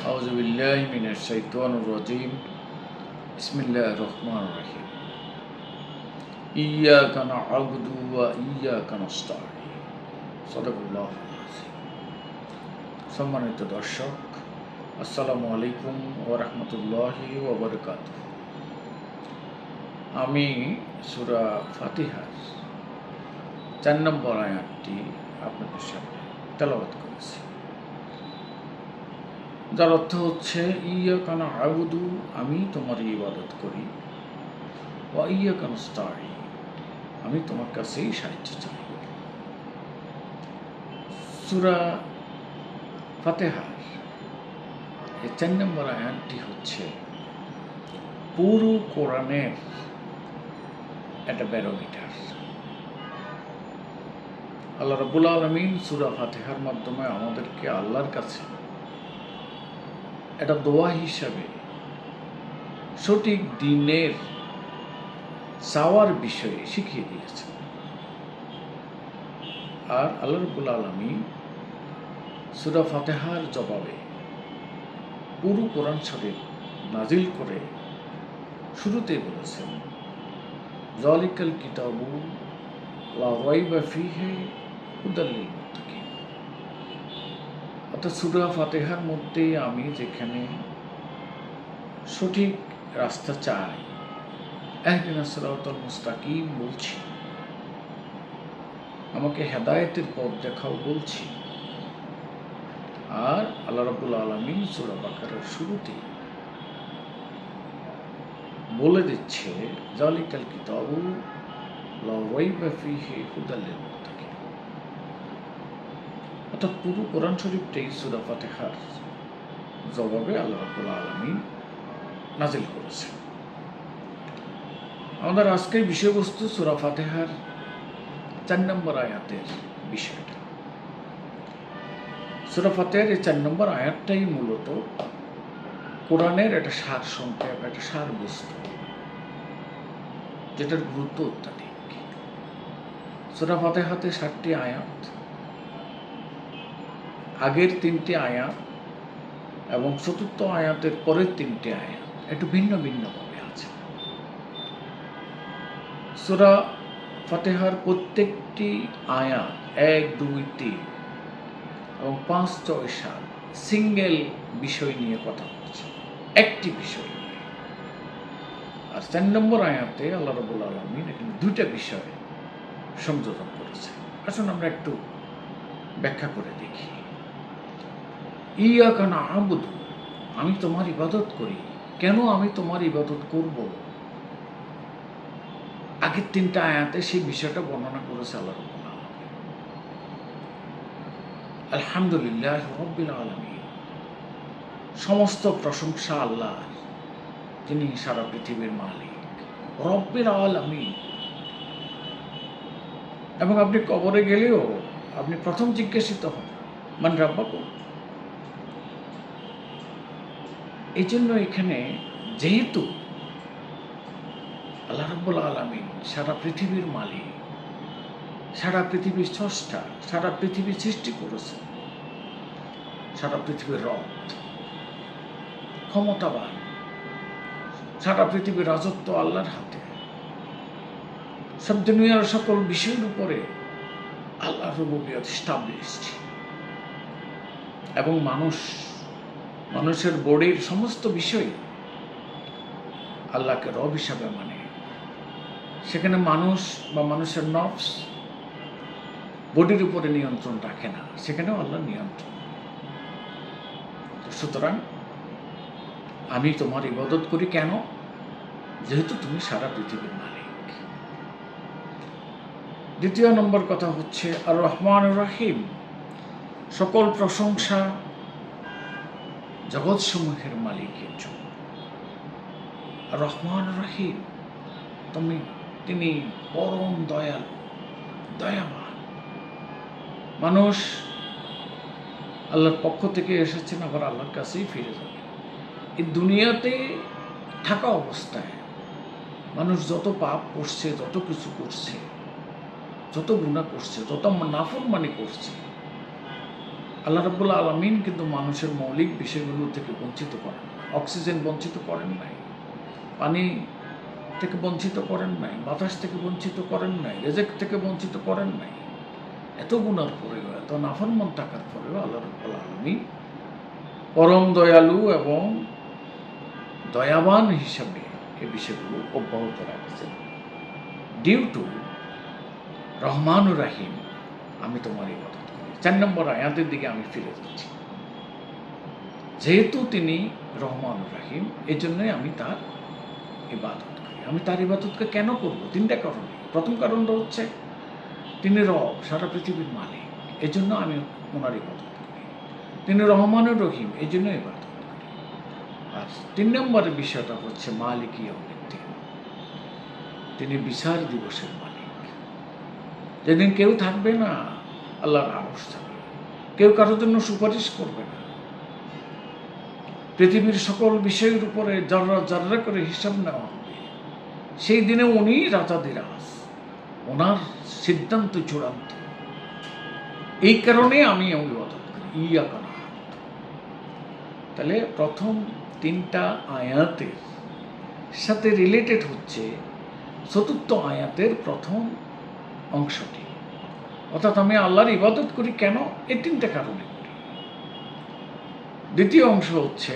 আউযু বিল্লাহি মিনাশ শাইতানির রাজীম। বিসমিল্লাহির রহমানির রহিম। ইয়্যাকা না'বুদু ওয়া ইয়্যাকা নাস্তাঈন। সাদাকাল্লাহুল আযীম। সম্মানিত দর্শক, আসসালামু আলাইকুম ওয়া রাহমাতুল্লাহি ওয়া বারাকাতুহু। আমি সূরা ফাতিহার ৪ নম্বর আয়াতটি আপনাদের সামনে তেলাওয়াত করেছি, যার অর্থ হচ্ছে ইয়্যাকা না'বুদু, আমি তোমার ইবাদত করি, ওয়া ইয়্যাকা নাস্তাঈন, আমি তোমার কাছেই সাহায্য চাই। সূরা ফাতিহার এই ৪ নম্বর আয়াতটি হচ্ছে পুরো কোরআনের একটা ব্যারোমিটার। আল্লাহ রাব্বুল আলামিন সূরা ফাতিহার মাধ্যমে আমাদেরকে আল্লাহর কাছে একটা দোয়া হিসাবে সঠিক দিনের চাওয়ার বিষয়ে শিখিয়ে দিয়েছেন। আর আল্লাহ রাব্বুল আলামিন সূরা ফাতিহার জবাবে পুরো কোরআন শরীফ নাজিল করে শুরুতেই বলেছেন, যালিকাল কিতাবু লা রাইবা ফীহি হুদাল লিল মুত্তাকিন। অর্থাৎ সূরা ফাতিহার মধ্যে আমি যেখানে সঠিক রাস্তা চাই, ইহদিনাস সিরাতাল মুস্তাকিম বলছি, আমাকে হেদায়েতের পথ দেখাও বলছি, আর আল্লাহ রাব্বুল আলামিন সূরা বাকারার শুরুতে বলে দিচ্ছে, যালিকাল কিতাবু লা রাইবা ফীহি হুদাল লিল মুত্তাকিন। অর্থাৎ পুরো কোরআন শরীফটাই সূরা ফাতিহার জবাবে আল্লাহ রাব্বুল আলামিন নাজিল করেছেন। আমাদের আজকের বিষয়বস্তু সূরা ফাতিহার ৪ নম্বর আয়াতের বিষয়টা। সূরা ফাতিহার এই ৪ নম্বর আয়াতটাই মূলত কোরআনের একটা সার সংক্ষেপ, একটা সারবস্তু, যেটার গুরুত্ব অত্যাধিক। সূরা ফাতিহাতে ৭টি আয়াত, আগের ৩টি আয়াত এবং চতুর্থ আয়াতের পরের ৩টি আয়াত একটু ভিন্ন ভিন্নভাবে আছে। সূরা ফাতিহার প্রত্যেকটি আয়াত ১, ২, ৩ এবং ৫, ৬, ৭ সিঙ্গেল বিষয় নিয়ে কথা বলছে, একটি বিষয় নিয়ে। আর ৪ নম্বর আয়াতে আল্লাহ রাব্বুল আলামিন এখানে ২টা বিষয় সংযোজন করেছে। আসুন আমরা একটু ব্যাখ্যা করে দেখি। ইয়্যাকা না'বুদু, আমি তোমার ইবাদত করি। কেন আমি তোমার ইবাদত করব? আগের ৩টা আয়াতে সেই বিষয়টা বর্ণনা করেছে আল্লাহ রাব্বুল আলামিন। আলহামদুলিল্লাহি রাব্বিল আলামিন, সমস্ত প্রশংসা আল্লাহর, তিনি সারা পৃথিবীর মালিক, রব্বিল আলামিন। এবং আপনি কবরে গেলেও আপনি প্রথম জিজ্ঞাসিত হন, মান রাব্বাকুম। এই জন্য এখানে যেহেতু আল্লাহ রাব্বুল আলামিন সারা পৃথিবীর মালিক, সারা পৃথিবীর স্রষ্টা, সারা পৃথিবী সৃষ্টি করেছেন, সারা পৃথিবীর রব, ক্ষমতাবান, সারা পৃথিবীর রাজত্ব আল্লাহর হাতে, সব দুনিয়ার সকল বিষয়ের উপরে আল্লাহর রুবুবিয়ত এস্টাবলিশড। এবং মানুষের বডির সমস্ত বিষয় আল্লাহকে রব হিসাবে মানে। সেখানে মানুষ বা মানুষের নফস বডির উপরে নিয়ন্ত্রণ রাখে না, সেখানেও আল্লাহর নিয়ন্ত্রণ। সুতরাং আমি তোমার ইবাদত করি কেন? যেহেতু তুমি সারা পৃথিবীর মালিক। দ্বিতীয় নম্বর কথা হচ্ছে আর রহমানুর রহিম, সকল প্রশংসা জগৎসমূহের মালিকের জন্য। আর রহমান রহিম, তিনি পরম দয়ালু, দয়াবান। মানুষ আল্লাহর পক্ষ থেকে এসেছেন, আবার আল্লাহর কাছেই ফিরে যাবে। এই দুনিয়াতে থাকা অবস্থায় মানুষ যত পাপ করছে, যত কিছু করছে, যত গুনাহ করছে, যত নাফরমানি করছে, আল্লাহ রাব্বুল আলামিন কিন্তু মানুষের মৌলিক বিষয়গুলো থেকে বঞ্চিত করেন না। অক্সিজেন বঞ্চিত করেন নাই, পানি থেকে বঞ্চিত করেন নাই, বাতাস থেকে বঞ্চিত করেন নাই, রেজেক থেকে বঞ্চিত করেন নাই। এত গুনার পরেও, এত নাফরমান থাকার পরেও আল্লাহ রাব্বুল আলামিন পরম দয়ালু এবং দয়াবান হিসাবে এই বিষয়গুলো অব্যাহত রাখছেন। ডিউ টু রহমানুর রাহিম, আমি তোমার ইবাদত করি। 4 নম্বর আয়াতের দিকে আমি ফিরে যাচ্ছি। যেহেতু তিনি রহমানুর রাহিম, এই জন্যই আমি তার ইবাদত করি। আমি তার ইবাদতকে কেন করব? 3টা কারণে। প্রথম কারণটা হচ্ছে তিনি রব, সারা পৃথিবীর মালিক, এই জন্য আমি ওনার ইবাদত করি। তিনি রহমানুর রহিম, এই জন্য ইবাদত করি। আর 3 নম্বরের বিষয়টা হচ্ছে মালিক ইয়াউমিদ্দিন, তিনি বিচার দিবসের মালিক। যেদিন কেউ থাকবে না, আল্লাহর আরশ থাকবে, কেউ কারোর জন্য সুপারিশ করবে না, পৃথিবীর সকল বিষয়ের উপরে যারা যারা করে হিসাব নেওয়া হবে, সেই দিনে উনি রাজাদিরাজ, ওনার সিদ্ধান্ত চূড়ান্ত। এই কারণে আমি ইবাদত করি, ইয়াকা না'বুদু। তাহলে প্রথম 3টা আয়াতের সাথে রিলেটেড হচ্ছে 4র্থ আয়াতের প্রথম অংশটি, অর্থাৎ আমি আল্লাহর ইবাদত করি কেন? এই 3টা কারণে করি। দ্বিতীয় অংশ হচ্ছে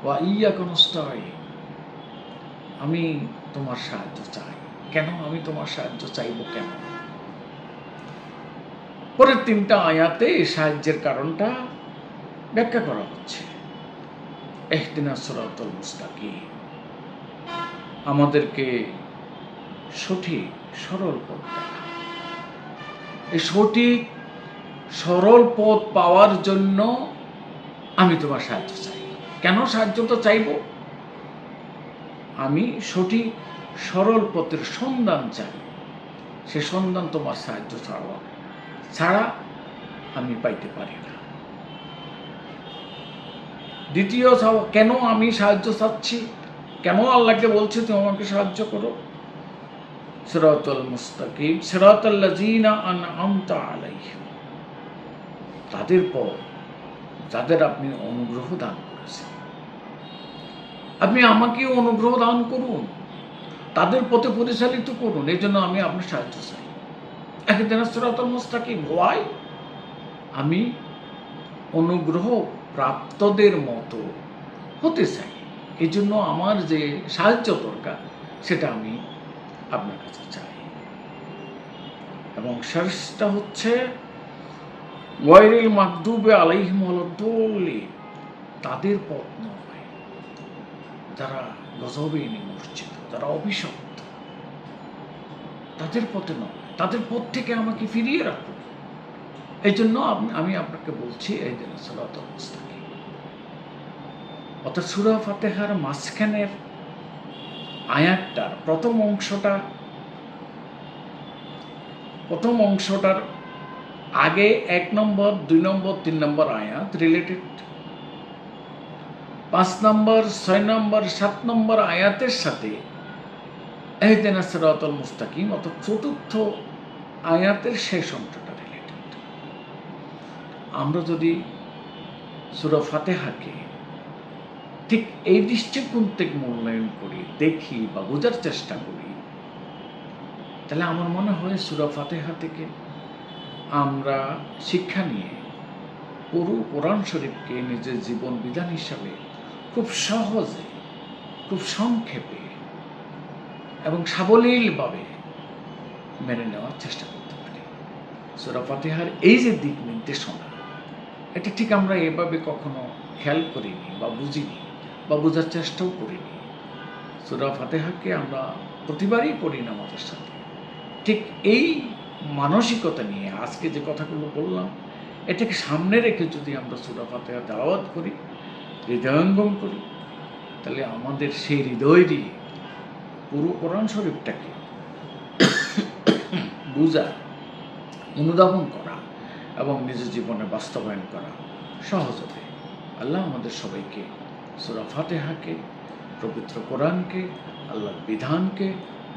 ওয়া ইয়াকা নাস্তাঈন, আমি তোমার সাহায্য চাই। কেন আমি তোমার সাহায্য চাইব? কেন? পরের 3টা আয়াতে এই সাহায্যের কারণটা ব্যাখ্যা করা হচ্ছে। ইহদিনাস সিরাতাল মুস্তাকিম, আমাদেরকে সঠিক সরল পথ দেখা। এই সঠিক সরল পথ পাওয়ার জন্য আমি তোমার সাহায্য চাই। কেন সাহায্যটা চাইব? আমি সঠিক সরল পথের সন্ধান চাই। সে সন্ধান তোমার সাহায্য ছাড়া আমি পাইতে পারি না। দ্বিতীয়, কেন আমি সাহায্য চাচ্ছি? কেন আল্লাহকে বলছি তুমি আমাকে সাহায্য করো? সিরাতাল মুস্তাকিম সিরাতাল্লাযীনা আন'আমতা আলাইহিম, তাদের পর যাদের আপনি অনুগ্রহ দান করেছেন। আপনি আমাকে অনুগ্রহ দান করুন, তাদের পথে পরিচালিত করুন, এই জন্য আমি আপনার সাহায্য চাই। ইহদিনাস সিরাতাল মুস্তাকিম, ওয়াই? আমি অনুগ্রহ প্রাপ্তদের মতো হতে চাই। এই জন্য আমার যে সাহায্য দরকার সেটা আমি আপনার কাছে চাই। এবং শেষটা হচ্ছে গায়রিল মাগদুবি আলাইহিম ওয়ালাদ-দাল্লিন, তাদের পথ নয় যারা গজবে নিমজ্জিত, যারা অভিশপ্ত, তাদের পথে নয়, তাদের পথ থেকে আমাকে ফিরিয়ে রাখুন। এই জন্য আমি আপনাকে বলছি ইহদিনাস সিরাতাল মুস্তাকিম। অর্থাৎ সূরা ফাতিহার মাঝখানের আয়াতটার প্রথম অংশটার আগে 1 নম্বর, 2 নম্বর, 3 নম্বর আয়াত রিলেটেড। 5 নম্বর, 6 নম্বর, 7 নম্বর আয়াতের সাথে ইহদিনাস সিরাতাল মুস্তাকিম অর্থাৎ 4র্থ আয়াতের শেষ অংশটা রিলেটেড। আমরা যদি সূরা ফাতিহাকে ঠিক এই দৃষ্টিকোণ থেকে মূল্যায়ন করি, দেখি বা বোঝার চেষ্টা করি, তাহলে আমার মনে হয় সূরা ফাতিহা থেকে আমরা শিক্ষা নিয়ে পুরো কোরআন শরীফকে নিজের জীবন বিধান হিসাবে খুব সহজে, খুব সংক্ষেপে এবং সাবলীলভাবে মেনে নেওয়ার চেষ্টা করতে পারি। সূরা ফাতিহার এই যে দিক নির্দেশনা, এটা ঠিক আমরা এভাবে কখনো খেয়াল করিনি বা বুঝিনি বা বোঝার চেষ্টাও করিনি। সূরা ফাতিহাকে আমরা প্রতিবারই পড়ি নামাজের সাথে। ঠিক এই মানসিকতা নিয়ে আজকে যে কথাগুলো বললাম, এটাকে সামনে রেখে যদি আমরা সূরা ফাতিহা তেলাওয়াত করি, হৃদয়ঙ্গম করি, তাহলে আমাদের সেই হৃদয়েরই পুরো কোরআন শরীফটাকে বুঝা, অনুধাবন করা এবং নিজের জীবনে বাস্তবায়ন করা সহজ হবে। আল্লাহ আমাদের সবাইকে সূরা ফাতিহাকে, পবিত্র কোরআনকে, আল্লাহর বিধানকে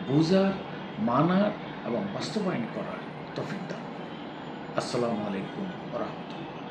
বুঝার, মানার এবং বাস্তবায়ন করার তৌফিক দান করুন। আসসালামু আলাইকুম ওয়া রাহমাতুল্লাহ।